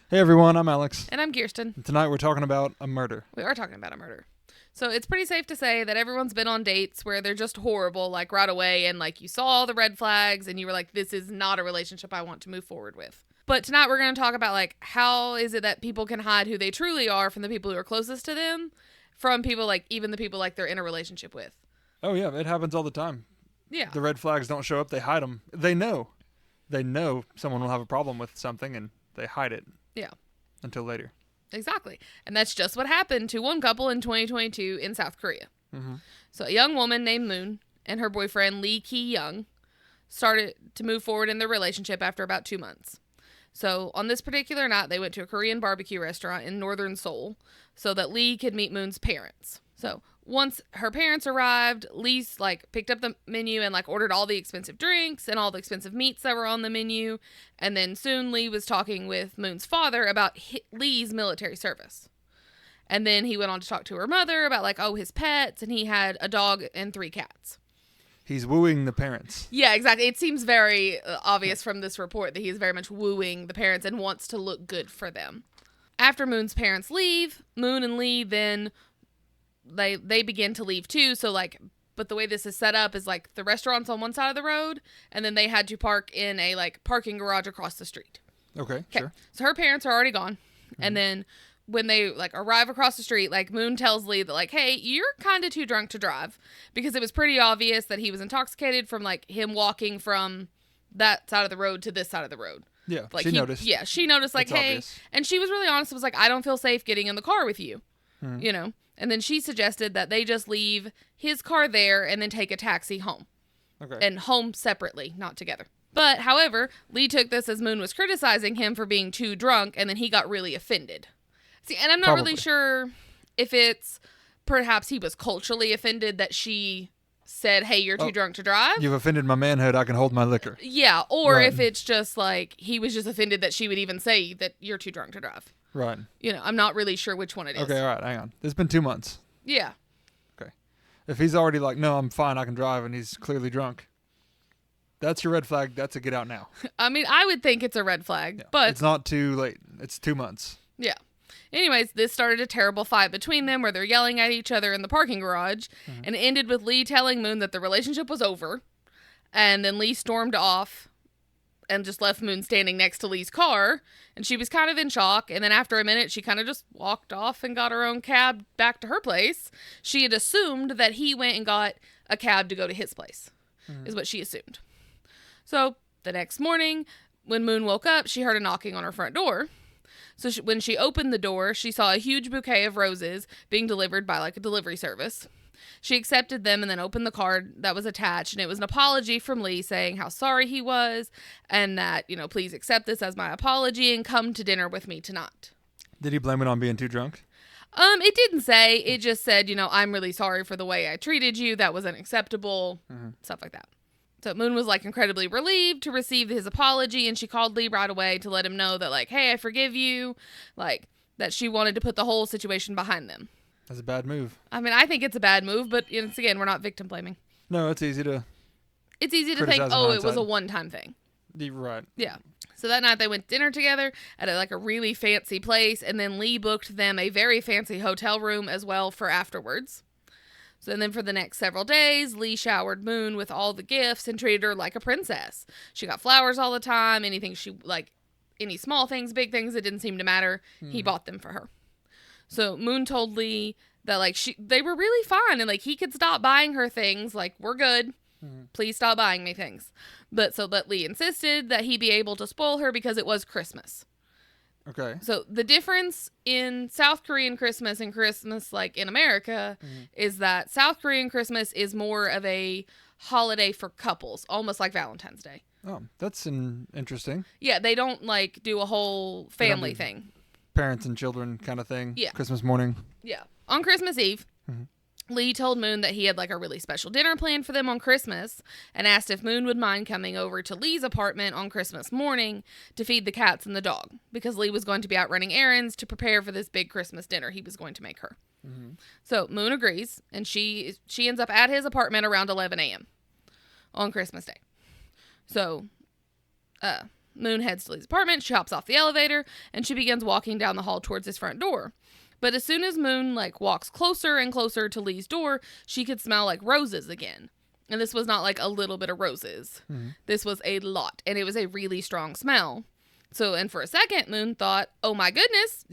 Hey everyone, I'm Alex. And I'm Kirsten. And tonight we're talking about a murder. We are talking about a murder. So it's pretty safe to say that everyone's been on dates where they're just horrible, like right away, and like you saw all the red flags and you were like, this is not a relationship I want to move forward with. But tonight we're going to talk about like how is it that people can hide who they truly are from the people who are closest to them, from people like even the people like they're in a relationship with. Oh yeah, it happens all the time. Yeah. The red flags don't show up, they hide them. They know someone will have a problem with something and they hide it. Yeah. Until later. Exactly. And that's just what happened to one couple in 2022 in South Korea. Mm-hmm. So a young woman named Moon and her boyfriend Lee Ki-young started to move forward in their relationship after about 2 months. So on this particular night, they went to a Korean barbecue restaurant in northern Seoul so that Lee could meet Moon's parents. So once her parents arrived, Lee picked up the menu and ordered all the expensive drinks and all the expensive meats that were on the menu. And then soon Lee was talking with Moon's father about Lee's military service. And then he went on to talk to her mother about his pets, and he had a dog and 3 cats. He's wooing the parents. Yeah, exactly. It seems very obvious from this report that he is very much wooing the parents and wants to look good for them. After Moon's parents leave, Moon and Lee then they begin to leave too. But the way this is set up is the restaurant's on one side of the road, and then they had to park in a parking garage across the street. Okay, sure. So her parents are already gone, and then when they arrive across the street, Moon tells Lee that hey, you're kind of too drunk to drive, because it was pretty obvious that he was intoxicated from him walking from that side of the road to this side of the road. Yeah, she noticed. Yeah, she noticed It's hey, obvious. and she was really honest. It was I don't feel safe getting in the car with you, And then she suggested that they just leave his car there and then take a taxi home. Okay. And home separately, not together. But, however, Lee took this as Moon was criticizing him for being too drunk, and then he got really offended. See, and I'm not really sure if it's perhaps he was culturally offended that she said, hey, you're too drunk to drive. You've offended my manhood, I can hold my liquor. Yeah, or if it's just he was just offended that she would even say that you're too drunk to drive. Right. I'm not really sure which one it is. Okay, all right, hang on. It's been 2 months. Yeah. Okay. If he's already no, I'm fine, I can drive, and he's clearly drunk, that's your red flag. That's a get out now. I mean, I would think it's a red flag, but it's not too late. It's 2 months. Yeah. Anyways, this started a terrible fight between them where they're yelling at each other in the parking garage, and it ended with Lee telling Moon that the relationship was over, and then Lee stormed off and just left Moon standing next to Lee's car, and she was kind of in shock, and then after a minute, she kind of just walked off and got her own cab back to her place. She had assumed that he went and got a cab to go to his place, is what she assumed. So, the next morning, when Moon woke up, she heard a knocking on her front door. So when she opened the door, she saw a huge bouquet of roses being delivered by a delivery service. She accepted them and then opened the card that was attached, and it was an apology from Lee saying how sorry he was and that, please accept this as my apology and come to dinner with me tonight. Did he blame it on being too drunk? It didn't say. It just said, I'm really sorry for the way I treated you. That was unacceptable. Stuff like that. So Moon was incredibly relieved to receive his apology, and she called Lee right away to let him know that hey, I forgive you, that she wanted to put the whole situation behind them. That's a bad move. I mean, I think it's a bad move, but again, we're not victim blaming. No, it's easy to think, oh, it was a one-time thing. You're right. Yeah. So that night they went to dinner together at a really fancy place, and then Lee booked them a very fancy hotel room as well for afterwards. So and then for the next several days, Lee showered Moon with all the gifts and treated her like a princess. She got flowers all the time, anything any small things, big things, it didn't seem to matter. He bought them for her. So Moon told Lee that they were really fine and he could stop buying her things. We're good. Please stop buying me things. But Lee insisted that he be able to spoil her because it was Christmas. Okay. So the difference in South Korean Christmas and Christmas in America is that South Korean Christmas is more of a holiday for couples, almost like Valentine's Day. Oh, that's interesting. Yeah, they don't do a whole family thing. Parents and children kind of thing. Yeah. Christmas morning. Yeah. On Christmas Eve, Lee told Moon that he had a really special dinner planned for them on Christmas and asked if Moon would mind coming over to Lee's apartment on Christmas morning to feed the cats and the dog, because Lee was going to be out running errands to prepare for this big Christmas dinner he was going to make her. So Moon agrees, and she ends up at his apartment around 11 a.m. on Christmas Day. So Moon heads to Lee's apartment. She hops off the elevator and she begins walking down the hall towards his front door. But as soon as Moon walks closer and closer to Lee's door, she could smell like roses again. And this was not like a little bit of roses. Mm-hmm. This was a lot, and it was a really strong smell. So, and for a second, Moon thought, oh my goodness,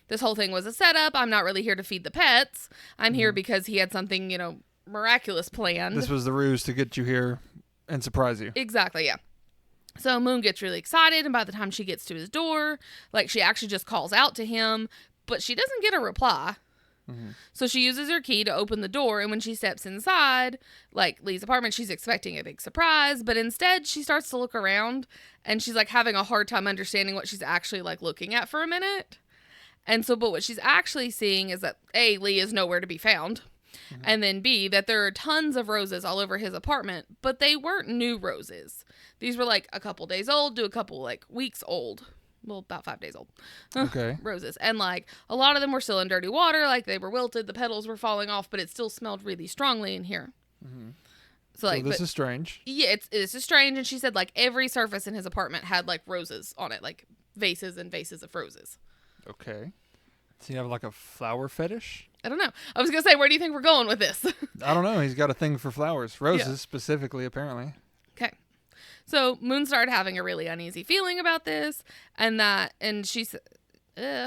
this whole thing was a setup. I'm not really here to feed the pets. I'm here because he had something, miraculous planned. This was the ruse to get you here and surprise you. Exactly, yeah. So Moon gets really excited, and by the time she gets to his door, she actually just calls out to him, but she doesn't get a reply. Mm-hmm. So she uses her key to open the door, and when she steps inside, Lee's apartment, she's expecting a big surprise, but instead she starts to look around, and she's having a hard time understanding what she's actually looking at for a minute. And so, but what she's actually seeing is that A, Lee is nowhere to be found, mm-hmm. and then B, that there are tons of roses all over his apartment, but they weren't new roses. These were a couple days old to a couple weeks old. Well, about 5 days old. Okay. Roses. And a lot of them were still in dirty water. They were wilted. The petals were falling off, but it still smelled really strongly in here. Mm-hmm. So this is strange. Yeah, this is strange. And she said every surface in his apartment had roses on it, vases and vases of roses. Okay. Does he have a flower fetish? I don't know. I was going to say, where do you think we're going with this? I don't know. He's got a thing for flowers. Roses specifically, apparently. Okay. So Moon started having a really uneasy feeling about this, and she said,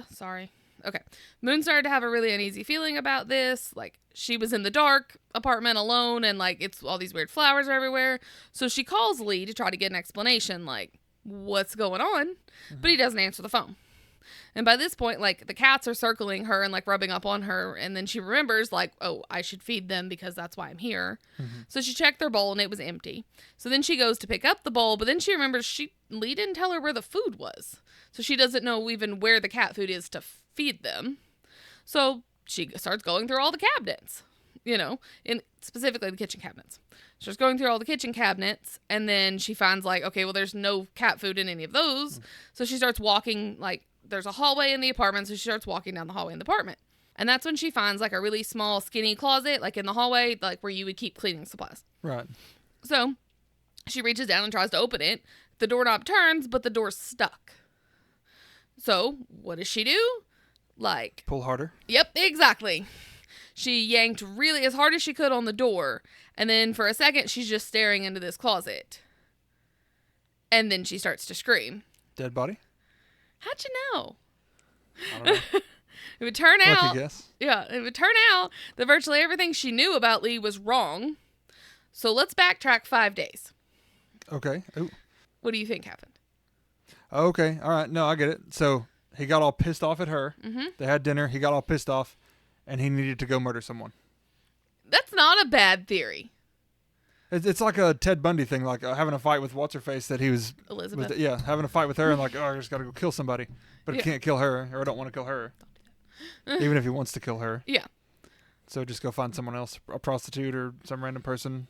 sorry. Okay. Moon started to have a really uneasy feeling about this. She was in the dark apartment alone, and it's all these weird flowers are everywhere. So she calls Lee to try to get an explanation, what's going on, mm-hmm. but he doesn't answer the phone. And by this point, the cats are circling her and rubbing up on her. And then she remembers oh, I should feed them because that's why I'm here. Mm-hmm. So she checked their bowl and it was empty. So then she goes to pick up the bowl, but then she remembers Lee didn't tell her where the food was. So she doesn't know even where the cat food is to feed them. So she starts going through all the cabinets, in specifically the kitchen cabinets. She starts going through all the kitchen cabinets, and then she finds okay, well, there's no cat food in any of those. Mm-hmm. So she starts walking there's a hallway in the apartment, so she starts walking down the hallway in the apartment. And that's when she finds a really small, skinny closet, in the hallway, where you would keep cleaning supplies. Right. So she reaches down and tries to open it. The doorknob turns, but the door's stuck. So what does she do? Pull harder? Yep, exactly. She yanked really as hard as she could on the door, and then for a second, she's just staring into this closet. And then she starts to scream. Dead body? How'd you know? I don't know. It would turn out. Lucky guess. Yeah, it would turn out that virtually everything she knew about Lee was wrong. So let's backtrack 5 days. Okay. Ooh. What do you think happened? Okay. All right. No, I get it. So he got all pissed off at her. Mm-hmm. They had dinner. He got all pissed off, and he needed to go murder someone. That's not a bad theory. It's like a Ted Bundy thing, having a fight with what's-her-face that he was... Elizabeth. Having a fight with her and oh, I just got to go kill somebody. But he can't kill her, or I don't want to kill her. Don't do that. Even if he wants to kill her. Yeah. So just go find someone else, a prostitute or some random person,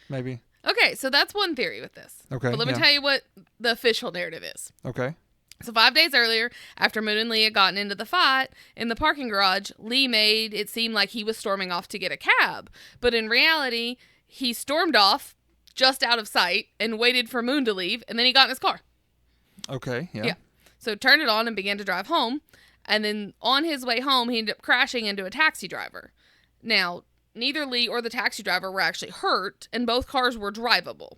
maybe. Okay, so that's one theory with this. Okay, but let me tell you what the official narrative is. Okay. So 5 days earlier, after Moon and Lee had gotten into the fight, in the parking garage, Lee made it seem like he was storming off to get a cab. But in reality, he stormed off just out of sight and waited for Moon to leave, and then he got in his car. Okay, yeah. So turned it on and began to drive home. And then on his way home, he ended up crashing into a taxi driver. Now, neither Lee or the taxi driver were actually hurt, and both cars were drivable.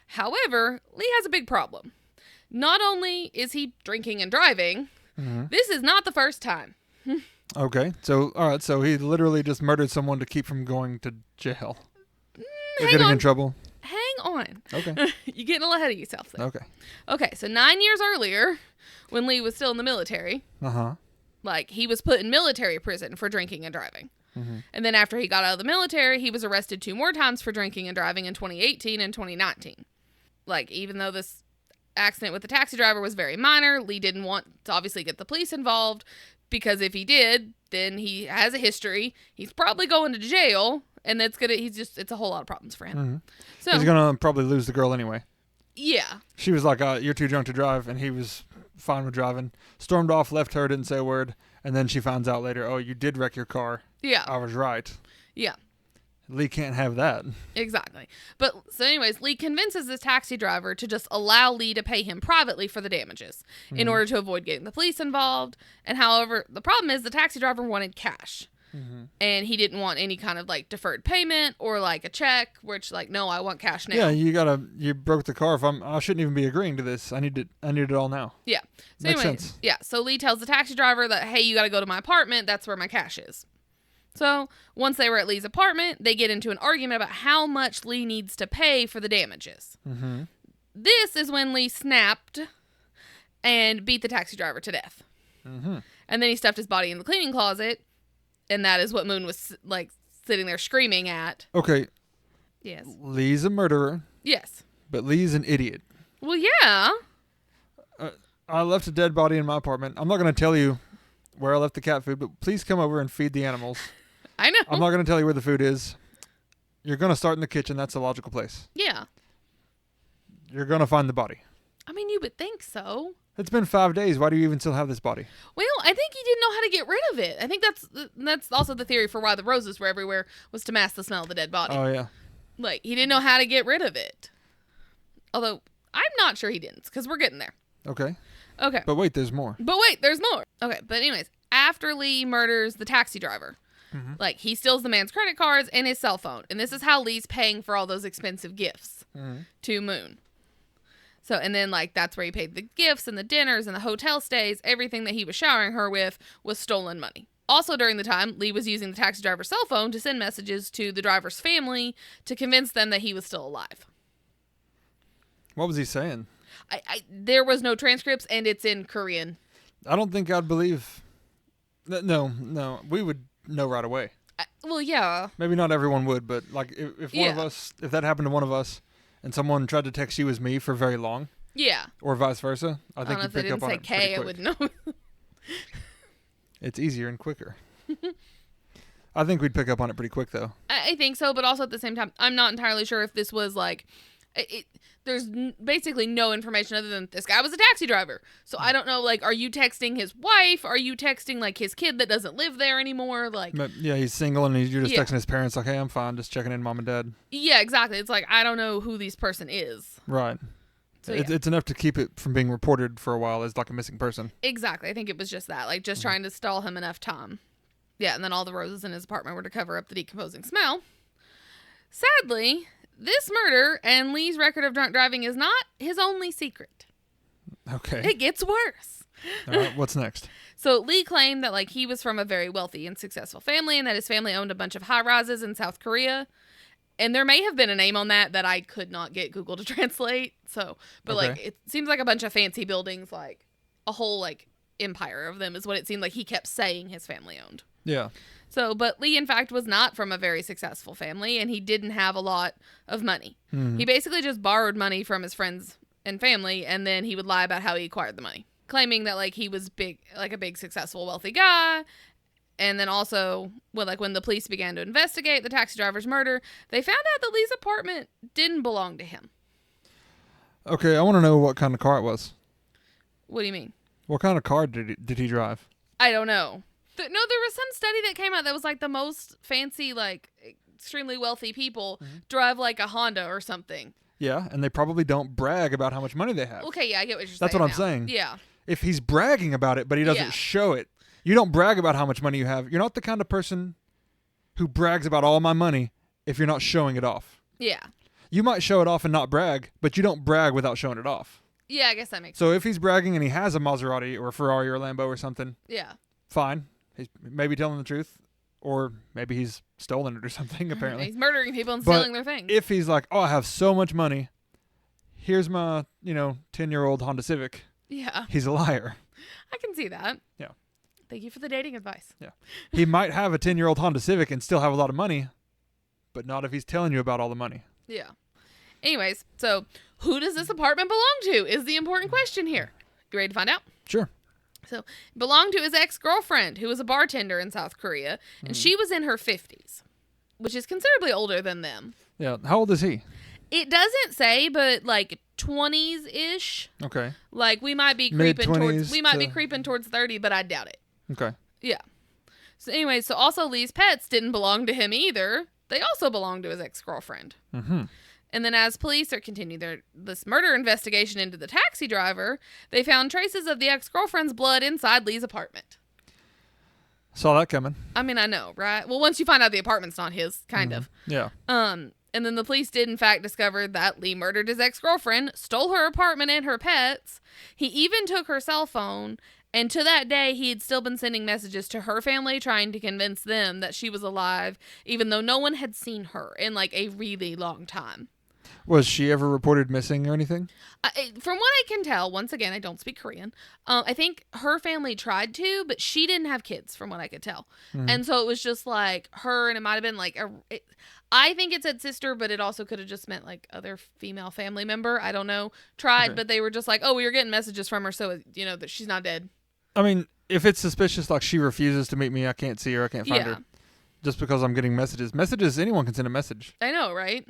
However, Lee has a big problem. Not only is he drinking and driving, mm-hmm. this is not the first time. Okay, so, all right, so he literally just murdered someone to keep from going to jail. Or getting in trouble. Hang on. Okay. You're getting a little ahead of yourself there. Okay. Okay, so 9 years earlier, when Lee was still in the military, he was put in military prison for drinking and driving. Mm-hmm. And then after he got out of the military, he was arrested 2 more times for drinking and driving in 2018 and 2019. Even though this accident with the taxi driver was very minor, Lee didn't want to obviously get the police involved, because if he did, then he has a history. He's probably going to jail. And it's a whole lot of problems for him. Mm-hmm. So he's going to probably lose the girl anyway. Yeah. She was like, you're too drunk to drive. And he was fine with driving. Stormed off, left her, didn't say a word. And then she finds out later, oh, you did wreck your car. Yeah. I was right. Yeah. Lee can't have that. Exactly. But so anyways, Lee convinces this taxi driver to just allow Lee to pay him privately for the damages in order to avoid getting the police involved. And however, the problem is the taxi driver wanted cash. And he didn't want any kind of like deferred payment or like a check, which like, no, I want cash now. Yeah, you broke the car. I shouldn't even be agreeing to this. I need it all now. Yeah. So Makes anyway, sense. yeah. So Lee tells the taxi driver that, hey, you got to go to my apartment. That's where my cash is. So once they were at Lee's apartment, they get into an argument about how much Lee needs to pay for the damages. This is when Lee snapped and beat the taxi driver to death. And then he stuffed his body in the cleaning closet. And that is what Moon was like sitting there screaming at. Okay. Yes. Lee's a murderer. Yes. But Lee's an idiot. Well, yeah. I left a dead body in my apartment. I'm not going to tell you where I left the cat food, but please come over and feed the animals. I know. I'm not going to tell you where the food is. You're going to start in the kitchen. That's a logical place. Yeah. You're going to find the body. I mean, you would think so. It's been 5 days. Why do you even still have this body? Well, I think he didn't know how to get rid of it. I think that's also the theory for why the roses were everywhere, was to mask the smell of the dead body. Oh, yeah. Like, he didn't know how to get rid of it. Although, I'm not sure he didn't, because we're getting there. Okay. Okay. But wait, there's more. But wait, there's more. Okay, but anyways, after Lee murders the taxi driver, like, he steals the man's credit cards and his cell phone. And this is how Lee's paying for all those expensive gifts to Moon. So, and then, like, that's where he paid the gifts and the dinners and the hotel stays. Everything that he was showering her with was stolen money. Also, during the time, Lee was using the taxi driver's cell phone to send messages to the driver's family to convince them that he was still alive. What was he saying? There was no transcripts, and it's in Korean. I don't think I'd believe. No. We would know right away. Well, yeah. Maybe not everyone would, but, like, if one of Yeah. us, if that happened to one of us, and someone tried to text you as me for very long, Yeah. or vice versa, I I think don't know you'd if they pick up didn't on say it pretty K, I quick. would know. It's easier and quicker. I think we'd pick up on it pretty quick, though. I think so, but also at the same time, I'm not entirely sure if this was like, there's basically no information other than this guy was a taxi driver. So I don't know, like, are you texting his wife? Are you texting, like, his kid that doesn't live there anymore? Like, Yeah, he's single, and you're just Yeah. texting his parents, like, hey, I'm fine, just checking in, mom and dad. yeah, exactly. It's like, I don't know who this person is. Right. So, It's enough to keep it from being reported for a while as, like, a missing person. Exactly. I think it was just that, like, just trying to stall him enough time. Yeah, and then all the roses in his apartment were to cover up the decomposing smell. Sadly, this murder and Lee's record of drunk driving is not his only secret. Okay. It gets worse. All right, what's next? So Lee claimed that, like, he was from a very wealthy and successful family and that his family owned a bunch of high-rises in South Korea. And there may have been a name on that I could not get Google to translate. So, but Okay. like, it seems like a bunch of fancy buildings, like a whole like empire of them is what it seemed like he kept saying his family owned. Yeah. So, but Lee, in fact, was not from a very successful family and he didn't have a lot of money. He basically just borrowed money from his friends and family and then he would lie about how he acquired the money, claiming that like he was big, like a big, successful, wealthy guy. And then also, well, like when the police began to investigate the taxi driver's murder, they found out that Lee's apartment didn't belong to him. Okay, I want to know what kind of car it was. What do you mean? What kind of car did he drive? I don't know. No, there was some study that came out that was like the most fancy, like extremely wealthy people drive like a Honda or something. Yeah, and they probably don't brag about how much money they have. Okay, yeah, I get what you're saying. That's what I'm now. saying. Yeah. If he's bragging about it, but he doesn't Yeah. show it, you don't brag about how much money you have. You're not the kind of person who brags about all my money if you're not showing it off. Yeah. You might show it off and not brag, but you don't brag without showing it off. Yeah, I guess that makes sense. So if he's bragging and he has a Maserati or a Ferrari or a Lambo or something, Yeah. fine. He's maybe telling the truth, or maybe he's stolen it or something, apparently. He's murdering people and But stealing their things. If he's like, oh, I have so much money, here's my, 10-year-old Honda Civic, Yeah. he's a liar. I can see that. Yeah. Thank you for the dating advice. Yeah. He might have a 10-year-old Honda Civic and still have a lot of money, but not if he's telling you about all the money. Yeah. Anyways, so who does this apartment belong to is the important question here. You ready to find out? Sure. So, it belonged to his ex-girlfriend, who was a bartender in South Korea, and she was in her 50s, which is considerably older than them. Yeah. How old is he? It doesn't say, but like 20s-ish. Okay. Like we might be creeping Mid-20s towards creeping towards 30, but I doubt it. Okay. Yeah. So anyway, so also Lee's pets didn't belong to him either, they also belonged to his ex-girlfriend. Mm-hmm. And then as police are continuing this murder investigation into the taxi driver, they found traces of the ex-girlfriend's blood inside Lee's apartment. Saw that coming. I mean, I know, right? Well, once you find out the apartment's not his, kind of. Yeah. And then the police did, in fact, discover that Lee murdered his ex-girlfriend, stole her apartment and her pets. He even took her cell phone, and to that day, he had still been sending messages to her family, trying to convince them that she was alive, even though no one had seen her in, like, a really long time. Was she ever reported missing or anything? From what I can tell, once again, I don't speak Korean. I think her family tried to, but she didn't have kids, from what I could tell. Mm-hmm. And so it was just like her, and it might have been like I think it said sister, but it also could have just meant like other female family member. I don't know. Tried, but they were just like, oh, we were getting messages from her, so you know that she's not dead. I mean, if it's suspicious, like she refuses to meet me, I can't see her, I can't find her. Just because I'm getting messages. Messages, anyone can send a message. I know, right?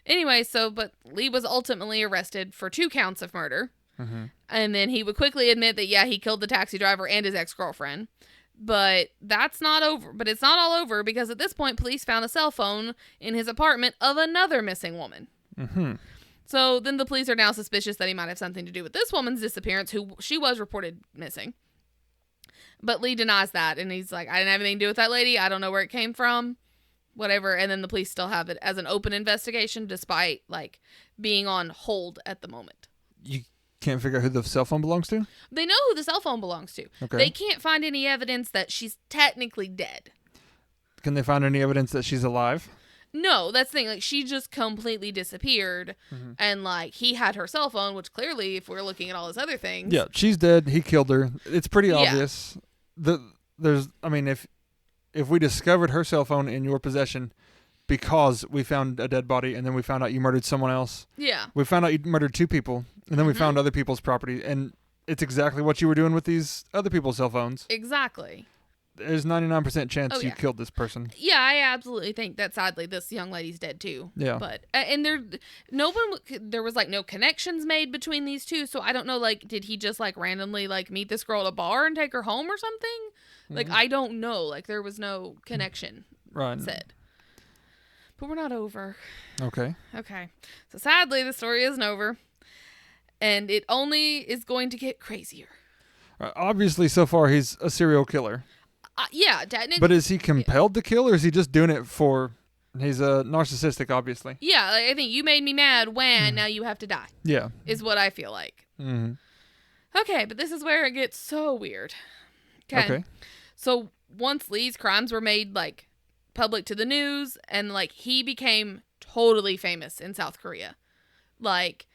Anyway, but Lee was ultimately arrested for 2 counts of murder. Mm-hmm. And then he would quickly admit that, yeah, he killed the taxi driver and his ex-girlfriend. But that's not over. But it's not all over, because at this point, police found a cell phone in his apartment of another missing woman. Mm-hmm. So then the police are now suspicious that he might have something to do with this woman's disappearance, who she was reported missing. But Lee denies that, and he's like, I didn't have anything to do with that lady. I don't know where it came from. Whatever. And then the police still have it as an open investigation, despite like being on hold at the moment. You can't figure out who the cell phone belongs to? They know who the cell phone belongs to. Okay. They can't find any evidence that she's technically dead. Can they find any evidence that she's alive? No, that's the thing. Like, she just completely disappeared. Mm-hmm. And like he had her cell phone, which clearly, if we're looking at all his other things. Yeah, she's dead. He killed her. It's pretty obvious. If we discovered her cell phone in your possession because we found a dead body and then we found out you murdered someone else. Yeah. We found out you murdered 2 people and then we found other people's property, and it's exactly what you were doing with these other people's cell phones. Exactly. There's 99% chance you killed this person. Yeah, I absolutely think that sadly this young lady's dead too. Yeah. But and there was like no connections made between these two, so I don't know, like, did he just like randomly like meet this girl at a bar and take her home or something? Like, I don't know. Like, there was no connection said. But we're not over. Okay. Okay. So sadly, the story isn't over. And it only is going to get crazier. Obviously, so far, he's a serial killer. Yeah, technically. But is he compelled to kill, or is he just doing it for... He's a narcissistic, obviously. Yeah, like, I think you made me mad when now you have to die. Yeah. Is what I feel like. Mm-hmm. Okay, but this is where it gets so weird. Okay. So once Lee's crimes were made like public to the news, and like he became totally famous in South Korea, like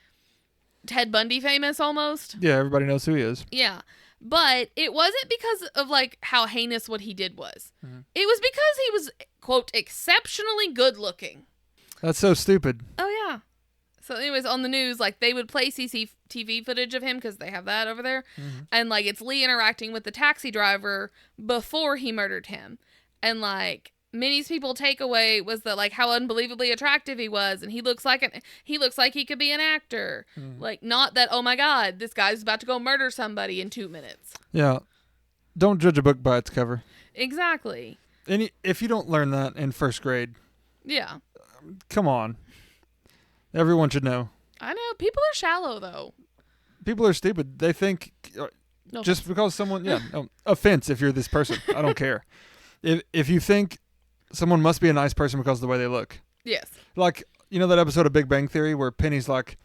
Ted Bundy famous almost. Yeah, everybody knows who he is. Yeah, but it wasn't because of like how heinous what he did was. It was because he was, quote, exceptionally good looking. That's so stupid. Oh yeah. So anyways, on the news, like, they would play CCTV footage of him because they have that over there. Mm-hmm. And, like, it's Lee interacting with the taxi driver before he murdered him. And, like, many people takeaway was that, like, how unbelievably attractive he was. And he looks like he could be an actor. Mm-hmm. Like, not that, oh, my God, this guy's about to go murder somebody in 2 minutes. Yeah. Don't judge a book by its cover. Exactly. And if you don't learn that in first grade. Yeah. Come on. Everyone should know. I know. People are shallow, though. People are stupid. They think just because someone... offense if you're this person. I don't care. If you think someone must be a nice person because of the way they look. Yes. Like, you know that episode of Big Bang Theory where Penny's like,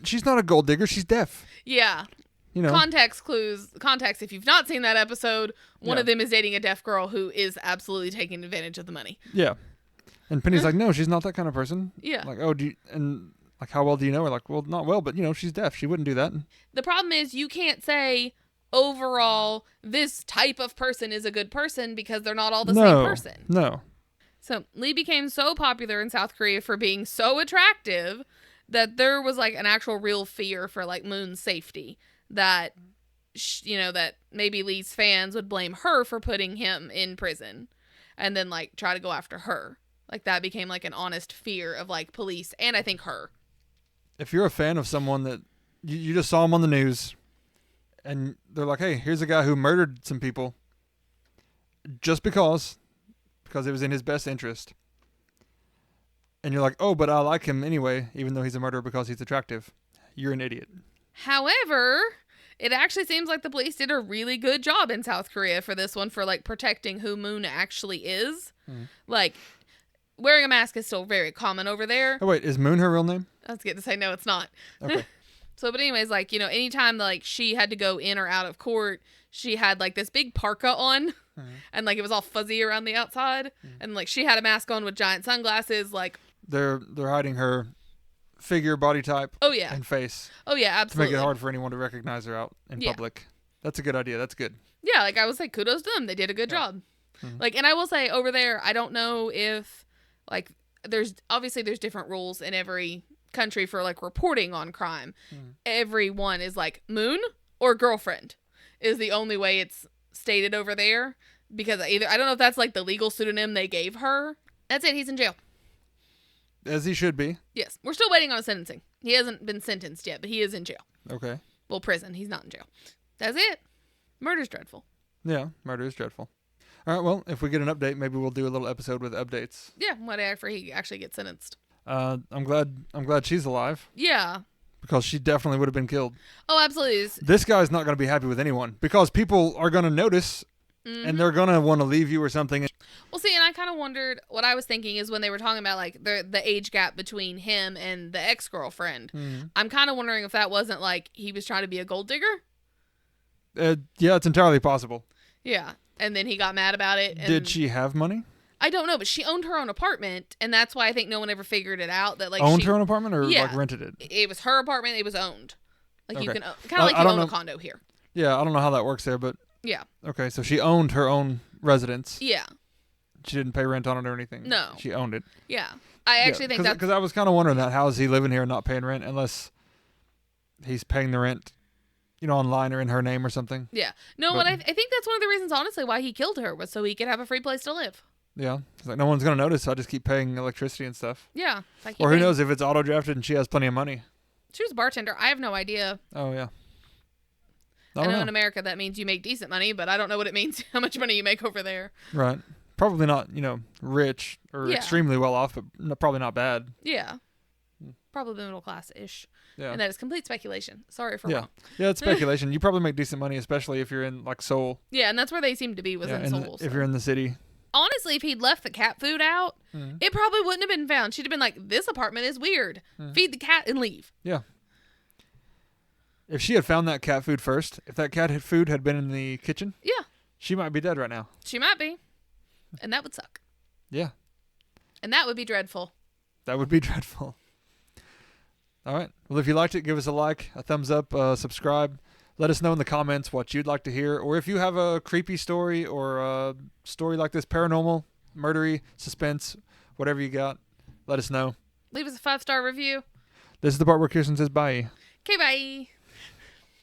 she's not a gold digger. She's deaf. Yeah. You know. Context, if you've not seen that episode, one of them is dating a deaf girl who is absolutely taking advantage of the money. Yeah. And Penny's like, no, she's not that kind of person. Yeah. Like, like, how well do you know her? Like, well, not well, but, she's deaf. She wouldn't do that. The problem is you can't say, overall, this type of person is a good person because they're not all the same person. No. So Lee became so popular in South Korea for being so attractive that there was, like, an actual real fear for, like, Moon's safety. That, that maybe Lee's fans would blame her for putting him in prison and then, like, try to go after her. Like, that became, like, an honest fear of, like, police and I think her. If you're a fan of someone that you just saw him on the news and they're like, hey, here's a guy who murdered some people just because it was in his best interest, and you're like, oh, but I like him anyway, even though he's a murderer because he's attractive. You're an idiot. However, it actually seems like the police did a really good job in South Korea for this one, for like protecting who Moon actually is. Like, wearing a mask is still very common over there. Oh, wait, is Moon her real name? I was going to say, no, it's not. Okay. So, but anyways, like, you know, anytime like she had to go in or out of court, she had like this big parka on, and like it was all fuzzy around the outside, and like she had a mask on with giant sunglasses. Like, they're hiding her figure, body type, and face. Oh yeah, absolutely. To make it hard for anyone to recognize her out in public. That's a good idea. That's good. Yeah, like I was like, kudos to them. They did a good job. Like, and I will say over there, I don't know if like there's different rules in every country for like reporting on crime. Everyone is like Moon or girlfriend is the only way it's stated over there, because I don't know if that's like the legal pseudonym they gave her. That's it. He's in jail. As he should be. Yes. We're still waiting on sentencing. He hasn't been sentenced yet, but he is in jail. Okay. Well, prison. He's not in jail. That's it. Murder's dreadful. Yeah, murder is dreadful. All right, well, if we get an update, maybe we'll do a little episode with updates. Yeah, whatever he actually gets sentenced. I'm glad she's alive. Yeah. Because she definitely would have been killed. Oh, absolutely. This guy's not going to be happy with anyone, because people are going to notice, and they're going to want to leave you or something. Well, see, and I kind of wondered, what I was thinking is when they were talking about like the age gap between him and the ex-girlfriend, I'm kind of wondering if that wasn't like he was trying to be a gold digger. Yeah, it's entirely possible. Yeah, and then he got mad about it. And did she have money? I don't know, but she owned her own apartment, and that's why I think no one ever figured it out. That like owned her own apartment, or like rented it? It was her apartment. It was owned. Like you can kind of like you own a condo here. Yeah, I don't know how that works there, but yeah. Okay, so she owned her own residence. Yeah. She didn't pay rent on it or anything. No. She owned it. Yeah, I actually think that's because I was kind of wondering that, how is he living here and not paying rent unless he's paying the rent, online or in her name or something. Yeah. No, but I think that's one of the reasons, honestly, why he killed her, was so he could have a free place to live. Yeah. It's like, no one's going to notice, so I just keep paying electricity and stuff. Yeah. Or who knows if it's auto-drafted and she has plenty of money. She was a bartender. I have no idea. Oh, yeah. I know in America that means you make decent money, but I don't know what it means, how much money you make over there. Right. Probably not, rich or extremely well off, but probably not bad. Yeah. Probably middle class-ish. Yeah. And that is complete speculation. Sorry if we're wrong. Yeah, it's speculation. You probably make decent money, especially if you're in, like, Seoul. Yeah, and that's where they seem to be, was in Seoul. If you're in the city. Honestly, if he'd left the cat food out, it probably wouldn't have been found. She'd have been like, this apartment is weird. Feed the cat and leave. Yeah. If she had found that cat food first, if that cat food had been in the kitchen, she might be dead right now. She might be. And that would suck. Yeah. And that would be dreadful. That would be dreadful. All right. Well, if you liked it, give us a like, a thumbs up, subscribe. Let us know in the comments what you'd like to hear, or if you have a creepy story or a story like this, paranormal, murdery, suspense, whatever you got, let us know. Leave us a 5-star review. This is the part where Kirsten says bye. Okay, bye.